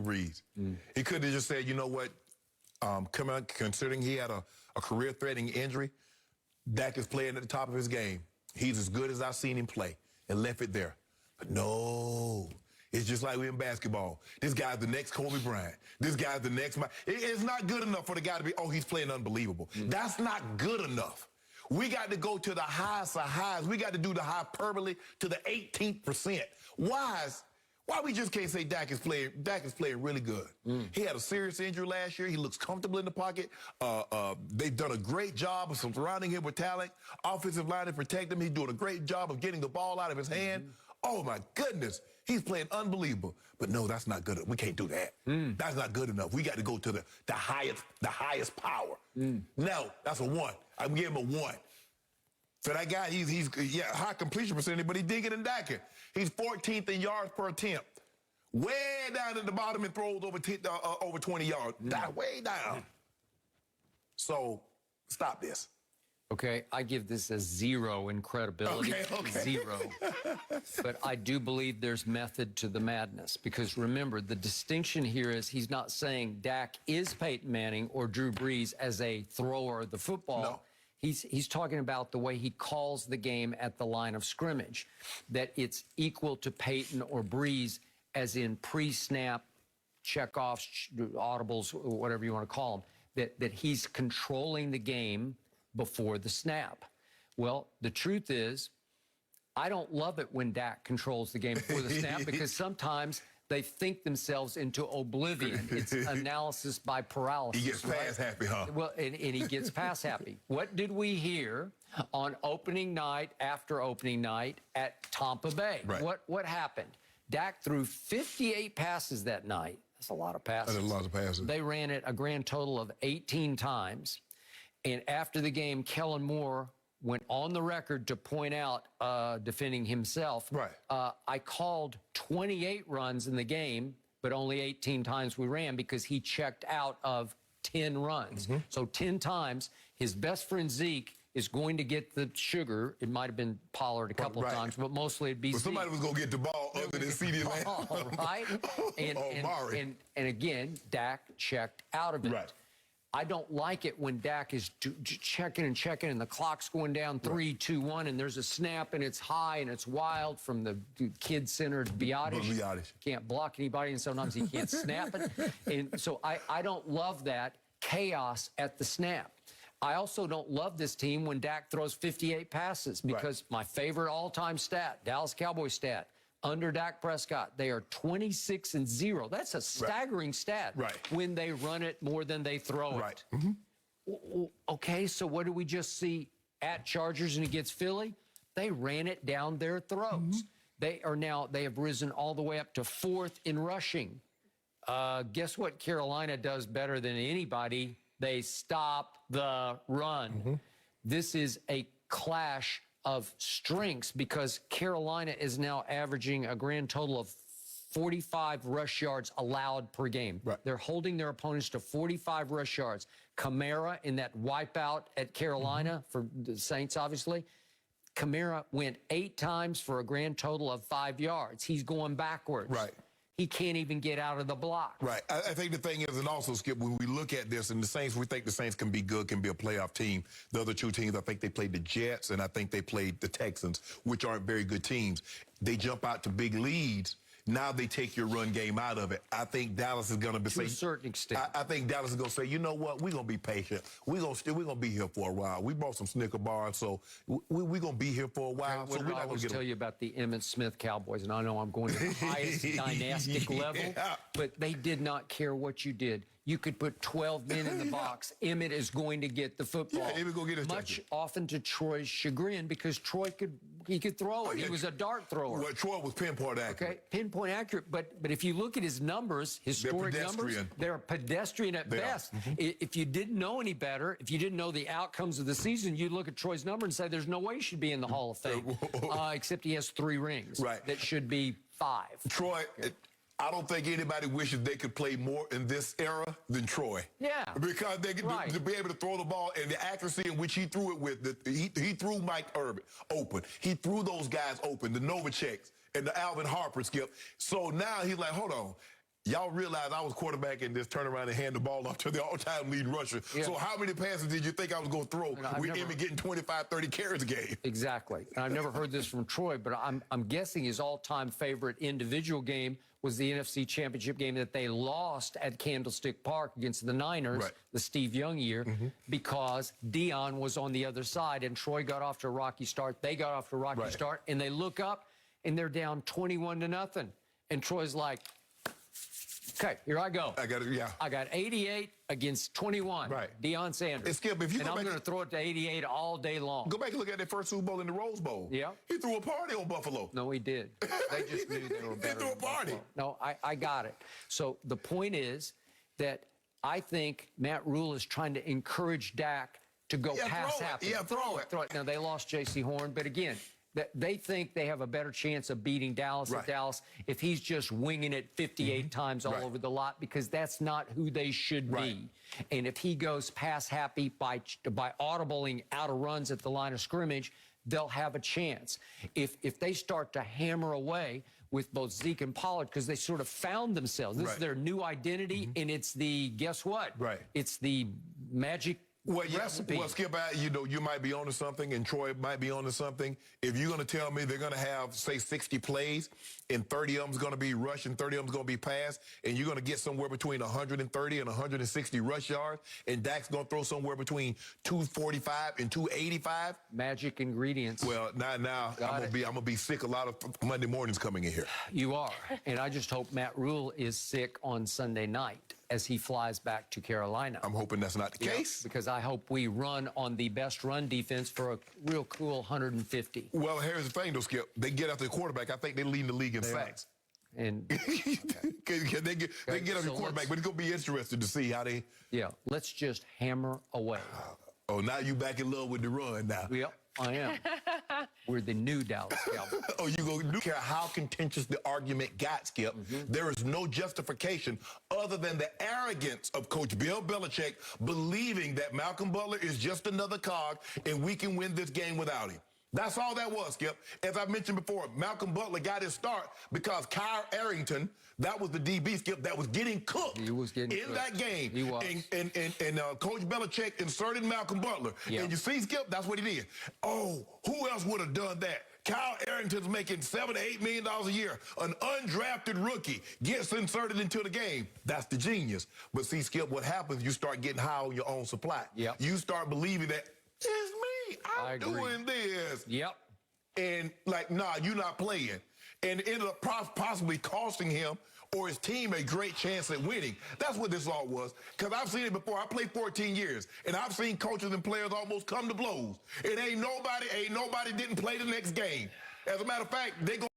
Brees. He could have just said, you know what, considering he had a career-threatening injury, Dak is playing at the top of his game. He's as good as I've seen him play, and left it there. But no, it's just like we in basketball. This guy's the next Kobe Bryant. This guy's the next. It's not good enough for the guy to be, oh, he's playing unbelievable. That's not good enough. We got to go to the highest of highs. We got to do the hyperbole to the 18th percent. Why we just can't say Dak is playing really good? He had a serious injury last year. He looks comfortable in the pocket. They've done a great job of surrounding him with talent. Offensive line to protect him. He's doing a great job of getting the ball out of his hand. Oh, my goodness. He's playing unbelievable. But no, that's not good. We can't do that. That's not good enough. We got to go to the highest power. Now, that's a 1. I'm giving him a 1. So that guy, he's high completion percentage, but he did get in Dak. He's 14th in yards per attempt. Way down at the bottom and throws over 20 yards. Way down. So, stop this. Okay, I give this a 0 in credibility. Okay. 0. But I do believe there's method to the madness. Because remember, the distinction here is he's not saying Dak is Peyton Manning or Drew Brees as a thrower of the football. No. He's talking about the way he calls the game at the line of scrimmage, that it's equal to Peyton or Brees as in pre-snap, checkoffs, audibles, whatever you want to call them, that he's controlling the game before the snap. Well, the truth is, I don't love it when Dak controls the game before the snap because sometimes they think themselves into oblivion. It's analysis by paralysis. He gets pass happy, huh? Well, and he gets pass happy. What did we hear on opening night after opening night at Tampa Bay? Right. What happened? Dak threw 58 passes that night. That's a lot of passes. That's a lot of passes. They ran it a grand total of 18 times. And after the game, Kellen Moore went on the record to point out, defending himself, right. I called 28 runs in the game, but only 18 times we ran because he checked out of 10 runs. So 10 times, his best friend Zeke is going to get the sugar. It might have been Pollard a couple of times, but mostly it'd be Zeke. Somebody was going to get the ball other than CeeDee Lamb. Right? And again, Dak checked out of it. Right. I don't like it when Dak is checking and the clock's going down 3, 2, 1, and there's a snap and it's high and it's wild from the kid-centered Biotish. Can't block anybody, and sometimes he can't snap it. And so I don't love that chaos at the snap. I also don't love this team when Dak throws 58 passes because my favorite all-time stat, Dallas Cowboys stat, under Dak Prescott, they are 26-0. That's a staggering stat when they run it more than they throw it. Okay, so what do we just see at Chargers and against Philly? They ran it down their throats. They have risen all the way up to 4th in rushing. Guess what Carolina does better than anybody? They stop the run. This is a clash of strengths because Carolina is now averaging a grand total of 45 rush yards allowed per game. They're holding their opponents to 45 rush yards. Kamara in that wipeout at Carolina for the Saints, obviously, Kamara went 8 times for a grand total of 5 yards. He's going backwards. He can't even get out of the block. I think the thing is, and also, Skip, when we look at this, and the Saints, we think the Saints can be good, can be a playoff team. The other 2 teams, I think they played the Jets, and I think they played the Texans, which aren't very good teams. They jump out to big leads. Now they take your run game out of it. I think Dallas is going to be... To a certain extent. I think Dallas is going to say, you know what? We're going to be patient. We're going to be here for a while. We bought some Snicker bars, so we're going to be here for a while. So we're not going to tell you about the Emmitt Smith Cowboys, and I know I'm going to the highest dynastic level, but they did not care what you did. You could put 12 men in the box. Emmitt is going to get the football. Emmitt going to get his Much often to Troy's chagrin because Troy could throw it. He was a dart thrower. Well, Troy was pinpoint accurate. Okay, pinpoint accurate. But if you look at his numbers, historic numbers, they're pedestrian at best. If you didn't know any better, if you didn't know the outcomes of the season, you'd look at Troy's number and say, there's no way he should be in the Hall of Fame, except he has 3 rings. That should be 5. Troy... I don't think anybody wishes they could play more in this era than Troy. Because they could to be able to throw the ball and the accuracy in which he threw it with. He threw Mike Irvin open. He threw those guys open, the Novaceks and the Alvin Harper, Skip. So now he's like, hold on. y'all realize I was quarterback and just turn around and hand the ball off to the all-time leading rusher. Yeah. So how many passes did you think I was going to throw with him getting 25, 30 carries a game? Exactly. And I've never heard this from Troy, but I'm guessing his all-time favorite individual game was the NFC Championship game that they lost at Candlestick Park against the Niners, the Steve Young year, because Dion was on the other side and Troy got off to a rocky start. They got off to a rocky start, and they look up and they're down 21-0. And Troy's like, okay, here I go. I got it, yeah. I got 88 against 21. Deion Sanders. And Skip, if you and I'm going to throw it to 88 all day long. Go back and look at that first Super Bowl in the Rose Bowl. Yeah. He threw a party on Buffalo. No, he did. They just knew they were better. He threw a party. No, I got it. So the point is that I think Matt Rhule is trying to encourage Dak to go pass happy. Yeah, throw it. Now, they lost J.C. Horn, but again, they think they have a better chance of beating Dallas at Dallas if he's just winging it 58 times all over the lot, because that's not who they should be. And if he goes pass happy by audibling out of runs at the line of scrimmage, they'll have a chance. If they start to hammer away with both Zeke and Pollard, because they sort of found themselves. This is their new identity, and it's the, guess what? It's the magic recipe. Well, Skip, you know, you might be onto something, and Troy might be onto something. If you're going to tell me they're going to have, say, 60 plays, and 30 of them's going to be rush and 30 of them's going to be pass, and you're going to get somewhere between 130 and 160 rush yards, and Dak's going to throw somewhere between 245 and 285. Magic ingredients. Well, now I'm gonna be sick a lot of Monday mornings coming in here. You are, and I just hope Matt Rhule is sick on Sunday night as he flies back to Carolina. I'm hoping that's not the case. Because I hope we run on the best run defense for a real cool 150. Well, here's the thing, though, Skip. They get after the quarterback. I think they lead the league in sacks. And they get after the quarterback, but it's going to be interesting to see how they... Yeah, let's just hammer away. Oh, now you back in love with the run now. Yep, I am. We're the new Dallas Cowboys. Oh, you don't care how contentious the argument got, Skip. There is no justification other than the arrogance of Coach Bill Belichick believing that Malcolm Butler is just another cog and we can win this game without him. That's all that was, Skip. As I mentioned before, Malcolm Butler got his start because Kyle Arrington, that was the DB, Skip, that was getting cooked in that game. He was. And Coach Belichick inserted Malcolm Butler. And you see, Skip, that's what he did. Oh, who else would have done that? Kyle Arrington's making $7 to $8 million a year. An undrafted rookie gets inserted into the game. That's the genius. But see, Skip, what happens, you start getting high on your own supply. You start believing that it's me. I'm doing this. And like, nah, you're not playing. And it ended up possibly costing him or his team a great chance at winning. That's what this all was. Because I've seen it before. I played 14 years, and I've seen coaches and players almost come to blows. It ain't nobody didn't play the next game. As a matter of fact, they go